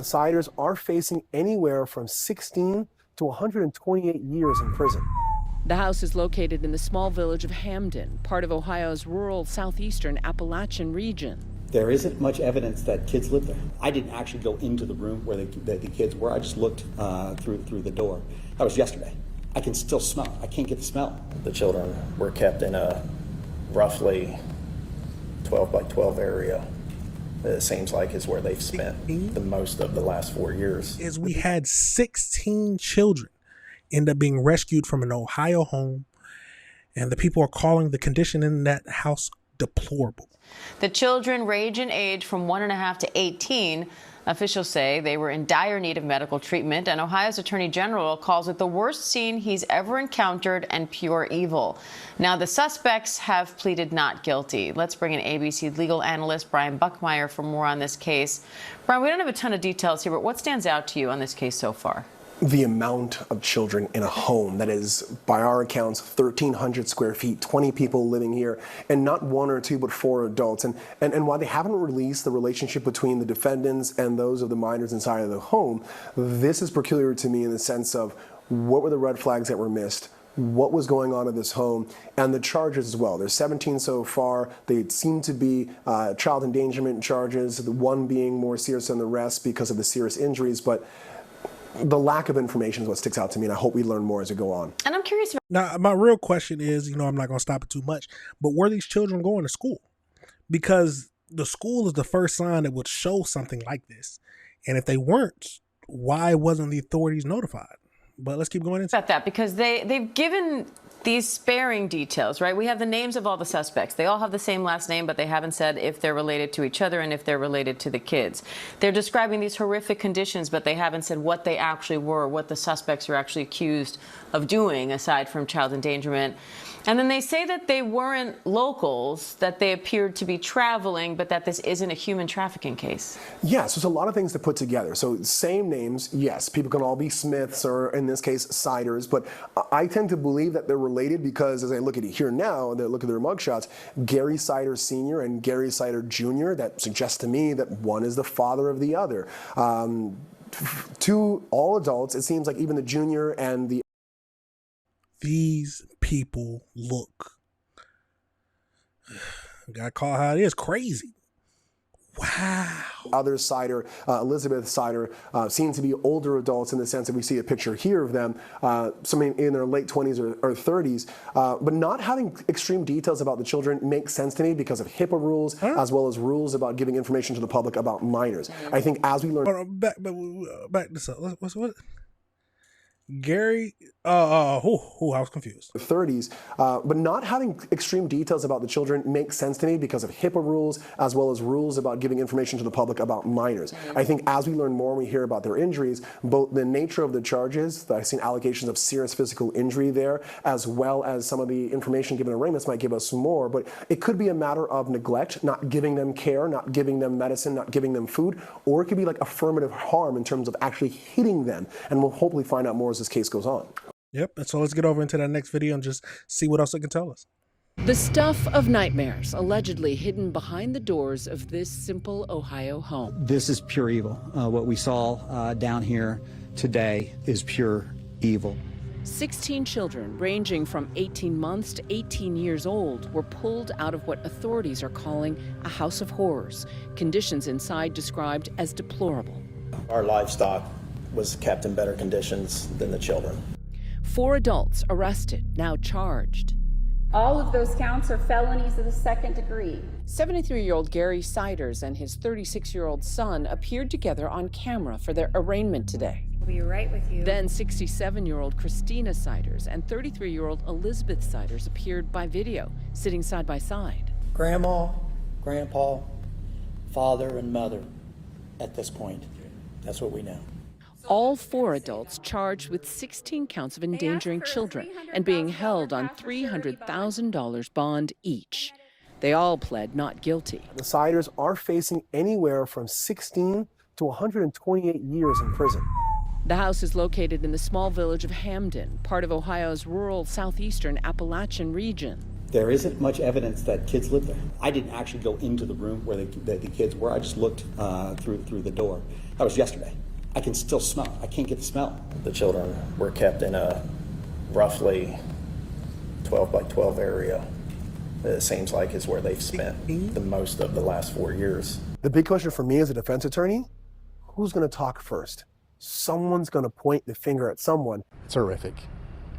Siders are facing anywhere from 16 to 128 years in prison. The house is located in the small village of Hamden, part of Ohio's rural southeastern Appalachian region. There isn't much evidence that kids live there. I didn't actually go into the room where the kids were. I just looked through the door. That was yesterday. I can still smell. I can't get the smell. The children were kept in a roughly 12 by 12 area. It seems like is where they've spent the most of the last 4 years. Is we had 16 children end up being rescued from an Ohio home, and the people are calling the condition in that house deplorable. The children range in age from 1.5 to 18. Officials say they were in dire need of medical treatment, and Ohio's Attorney General calls it the worst scene he's ever encountered and pure evil. Now, the suspects have pleaded not guilty. Let's bring in ABC legal analyst Brian Buckmeyer for more on this case. Brian, we don't have a ton of details here, but what stands out to you on this case so far? The amount of children in a home that is, by our accounts, 1,300 square feet, 20 people living here, and not one or two, but 4 adults. And while they haven't released the relationship between the defendants and those of the minors inside of the home, this is peculiar to me in the sense of what were the red flags that were missed, what was going on in this home, and the charges as well. There's 17 so far. They seem to be child endangerment charges, the one being more serious than the rest because of the serious injuries, but the lack of information is what sticks out to me, and I hope we learn more as we go on. And I'm curious. Now, my real question is, I'm not going to stop it too much, but were these children going to school? Because the school is the first sign that would show something like this. And if they weren't, why wasn't the authorities notified? But let's keep going into about that, because they've given these sparing details, right? We have the names of all the suspects. They all have the same last name, but they haven't said if they're related to each other and if they're related to the kids. They're describing these horrific conditions, but they haven't said what they actually were, what the suspects are actually accused of doing, aside from child endangerment. And then they say that they weren't locals, that they appeared to be traveling, but that this isn't a human trafficking case. Yes, there's a lot of things to put together. So same names, yes, people can all be Smiths or in this case Siders, but I tend to believe that they're related because as I look at it here now, and I look at their mugshots, Gary Sider Sr. and Gary Sider Jr., that suggests to me that one is the father of the other. To all adults, it seems like even the junior and the these people look, gotta call it how it is, crazy. Wow. Other Sider, Elizabeth Sider, seem to be older adults in the sense that we see a picture here of them, some in their late 20s or 30s, but not having extreme details about the children makes sense to me because of HIPAA rules, as well as rules about giving information to the public about minors. I think as we learn... Back this up. What? Gary, I was confused. 30s, but not having extreme details about the children makes sense to me because of HIPAA rules, as well as rules about giving information to the public about minors. I think as we learn more and we hear about their injuries, both the nature of the charges, I've seen allegations of serious physical injury there, as well as some of the information given to arraignments might give us more, but it could be a matter of neglect, not giving them care, not giving them medicine, not giving them food, or it could be like affirmative harm in terms of actually hitting them, and we'll hopefully find out more as this case goes on. Yep, and so let's get over into that next video and just see what else it can tell us. The stuff of nightmares allegedly hidden behind the doors of this simple Ohio home. This is pure evil. What we saw down here today is pure evil. 16 children ranging from 18 months to 18 years old were pulled out of what authorities are calling a house of horrors, conditions inside described as deplorable. Our livestock was kept in better conditions than the children. 4 adults arrested, now charged. All of those counts are felonies of the second degree. 73-year-old Gary Siders and his 36-year-old son appeared together on camera for their arraignment today. We'll be right with you. Then 67-year-old Christina Siders and 33-year-old Elizabeth Siders appeared by video, sitting side by side. Grandma, Grandpa, father, and mother at this point. That's what we know. All 4 adults charged with 16 counts of endangering children and being held on $300,000 bond each. They all pled not guilty. The Siders are facing anywhere from 16 to 128 years in prison. The house is located in the small village of Hamden, part of Ohio's rural southeastern Appalachian region. There isn't much evidence that kids live there. I didn't actually go into the room where the kids were. I just looked through the door. That was yesterday. I can still smell. I can't get the smell. The children were kept in a roughly 12 by 12 area. It seems like is where they've spent the most of the last 4 years. The big question for me as a defense attorney, who's going to talk first? Someone's going to point the finger at someone. It's horrific.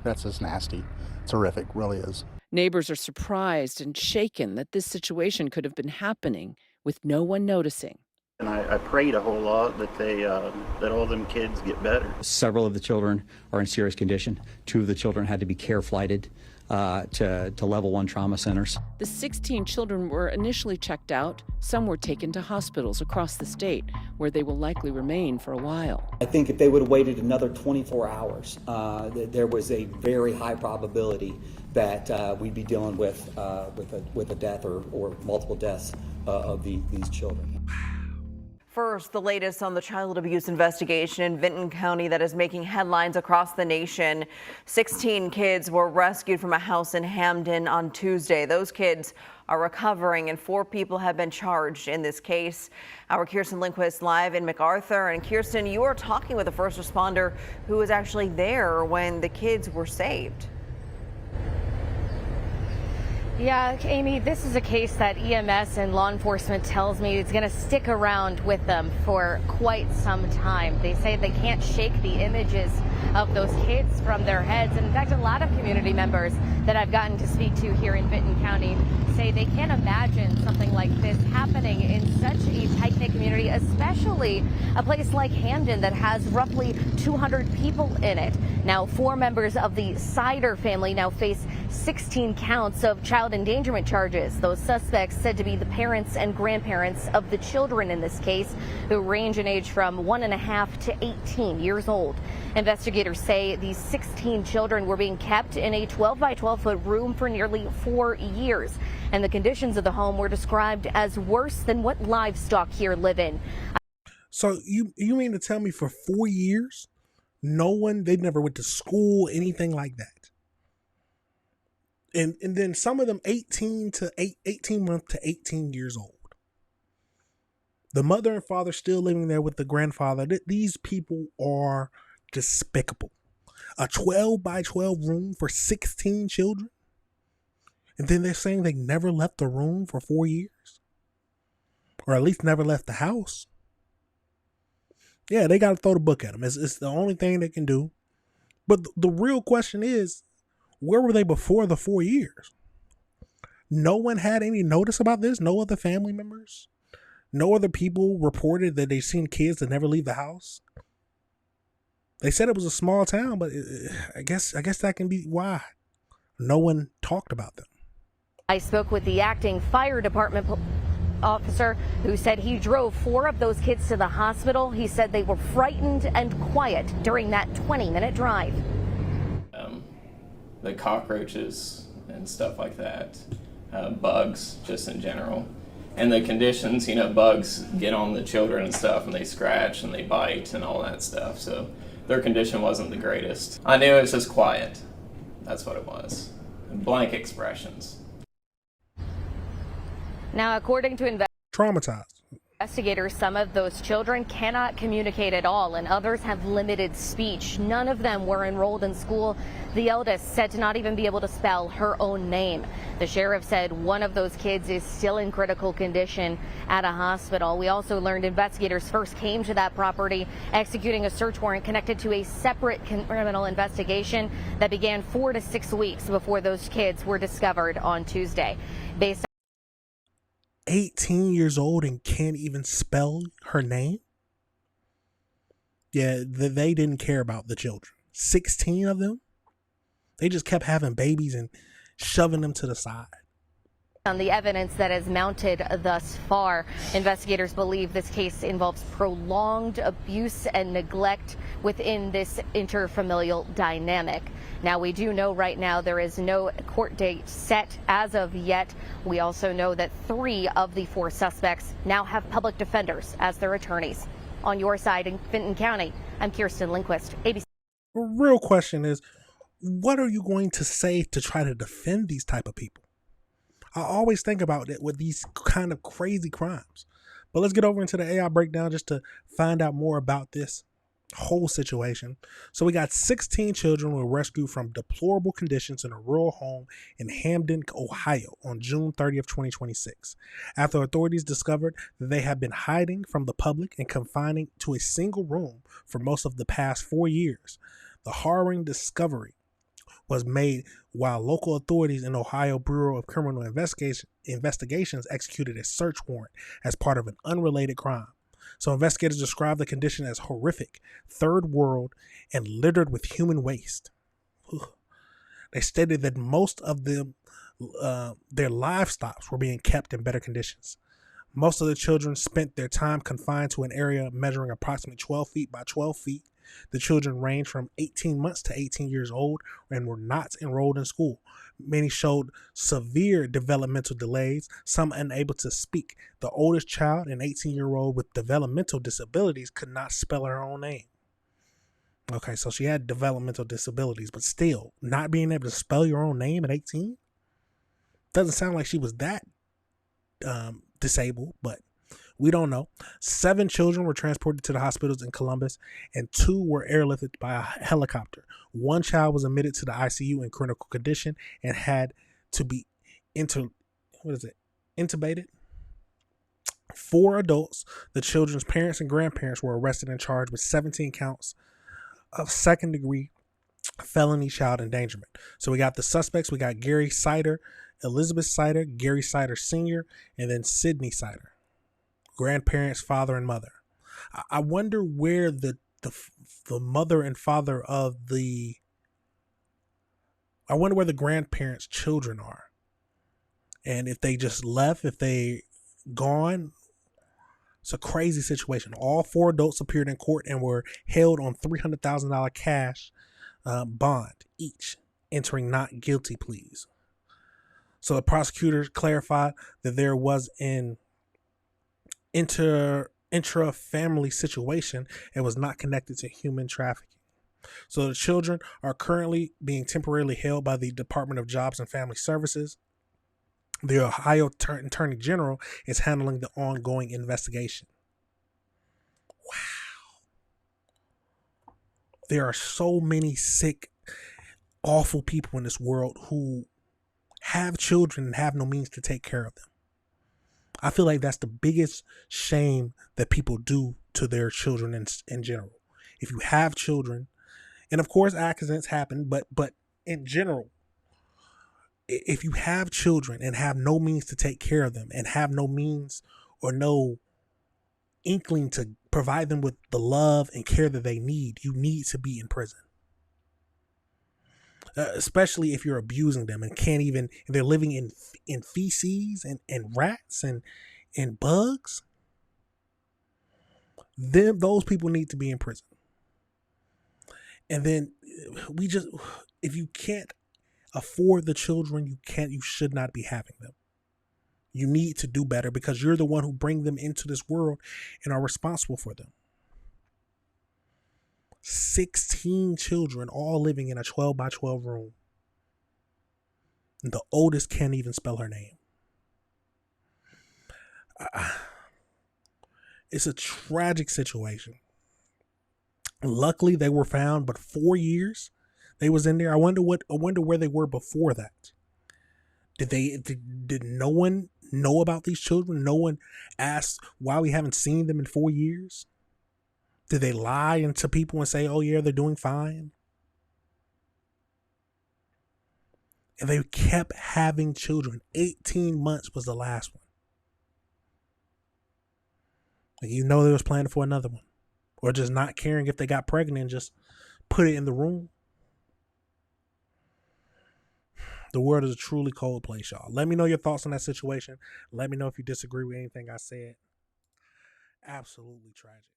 That's just nasty. It's horrific, really is. Neighbors are surprised and shaken that this situation could have been happening with no one noticing. And I prayed a whole lot that that all them kids get better. Several of the children are in serious condition. 2 of the children had to be care flighted to level 1 trauma centers. The 16 children were initially checked out. Some were taken to hospitals across the state, where they will likely remain for a while. I think if they would have waited another 24 hours, there was a very high probability that we'd be dealing with a death or multiple deaths of these children. First, the latest on the child abuse investigation in Vinton County that is making headlines across the nation. 16 kids were rescued from a house in Hamden on Tuesday. Those kids are recovering and 4 people have been charged in this case. Our Kirsten Lindquist live in MacArthur. And Kirsten, you are talking with a first responder who was actually there when the kids were saved. Yeah, Amy, this is a case that EMS and law enforcement tells me is going to stick around with them for quite some time. They say they can't shake the images of those kids from their heads. And in fact, a lot of community members that I've gotten to speak to here in Vinton County say they can't imagine something like this happening in such a tight-knit community, especially a place like Hamden that has roughly 200 people in it. Now, 4 members of the Sider family now face 16 counts of child endangerment charges. Those suspects said to be the parents and grandparents of the children in this case, who range in age from 1.5 to 18 years old. Investigators say these 16 children were being kept in a 12 by 12 foot room for nearly 4 years. And the conditions of the home were described as worse than what livestock here live in. So you mean to tell me for 4 years, they never went to school, anything like that? And then some of them 18 months to 18 years old. The mother and father still living there with the grandfather. These people are despicable. A 12 by 12 room for 16 children? And then they're saying they never left the room for 4 years? Or at least never left the house? Yeah, they got to throw the book at them. It's the only thing they can do. But the real question is, where were they before the 4 years? No one had any notice about this? No other family members? No other people reported that they seen kids that never leave the house? They said it was a small town, but I guess that can be why no one talked about them. I spoke with the acting fire department officer who said he drove 4 of those kids to the hospital. He said they were frightened and quiet during that 20-minute drive. The cockroaches and stuff like that, bugs just in general. And the conditions, bugs get on the children and stuff, and they scratch and they bite and all that stuff. So their condition wasn't the greatest. I knew it was just quiet. That's what it was. Blank expressions. Now, according to traumatized investigators, some of those children cannot communicate at all, and others have limited speech. None of them were enrolled in school. The eldest said to not even be able to spell her own name. The sheriff said one of those kids is still in critical condition at a hospital. We also learned investigators first came to that property executing a search warrant connected to a separate criminal investigation that began 4 to 6 weeks before those kids were discovered on Tuesday. 18 years old and can't even spell her name? Yeah, they didn't care about the children. 16 of them? They just kept having babies and shoving them to the side. On the evidence that is mounted thus far, investigators believe this case involves prolonged abuse and neglect within this interfamilial dynamic. Now, we do know right now there is no court date set as of yet. We also know that 3 of the 4 suspects now have public defenders as their attorneys. On your side in Vinton County, I'm Kirsten Lindquist, ABC. The real question is, what are you going to say to try to defend these type of people? I always think about it with these kind of crazy crimes. But let's get over into the AI breakdown just to find out more about this whole situation. So we got 16 children were rescued from deplorable conditions in a rural home in Hamden, Ohio on June 30th, 2026, after authorities discovered that they had been hiding from the public and confining to a single room for most of the past 4 years. The harrowing discovery was made while local authorities in Ohio Bureau of Criminal Investigations executed a search warrant as part of an unrelated crime. So investigators described the condition as horrific, third world, and littered with human waste. They stated that most of them, their livestock were being kept in better conditions. Most of the children spent their time confined to an area measuring approximately 12 feet by 12 feet. The children ranged from 18 months to 18 years old and were not enrolled in school. Many showed severe developmental delays, some unable to speak. The oldest child, an 18-year-old with developmental disabilities, could not spell her own name. Okay, so she had developmental disabilities, but still, not being able to spell your own name at 18? Doesn't sound like she was that disabled, but we don't know. 7 children were transported to the hospitals in Columbus, and 2 were airlifted by a helicopter. 1 child was admitted to the ICU in critical condition and had to be intubated. 4 adults, the children's parents and grandparents, were arrested and charged with 17 counts of second-degree felony child endangerment. So we got the suspects. We got Gary Sider, Elizabeth Sider, Gary Sider Sr., and then Sydney Sider. Grandparents, father and mother. I wonder where the mother and father of the. I wonder where the grandparents' children are, and if they just left, if they gone. It's a crazy situation. All 4 adults appeared in court and were held on $300,000 cash bond each, entering not guilty pleas. So the prosecutors clarified that there was an intra-family situation and was not connected to human trafficking. So the children are currently being temporarily held by the Department of Jobs and Family Services. The Ohio Attorney General is handling the ongoing investigation. Wow. There are so many sick, awful people in this world who have children and have no means to take care of them. I feel like that's the biggest shame that people do to their children in general. If you have children, and of course accidents happen, but in general, if you have children and have no means to take care of them and have no means or no inkling to provide them with the love and care that they need, you need to be in prison. Especially if you're abusing them and can't even, if they're living in feces and rats and bugs, then those people need to be in prison. And then if you can't afford the children, you should not be having them. You need to do better because you're the one who bring them into this world and are responsible for them. 16 children all living in a 12 by 12 room. And the oldest can't even spell her name. It's a tragic situation. Luckily they were found, but 4 years they was in there. I wonder where they were before that. Did no one know about these children? No one asked why we haven't seen them in 4 years? Did they lie to people and say, oh yeah, they're doing fine? And they kept having children. 18 months was the last one. And you know they was planning for another one. Or just not caring if they got pregnant and just put it in the room. The world is a truly cold place, y'all. Let me know your thoughts on that situation. Let me know if you disagree with anything I said. Absolutely tragic.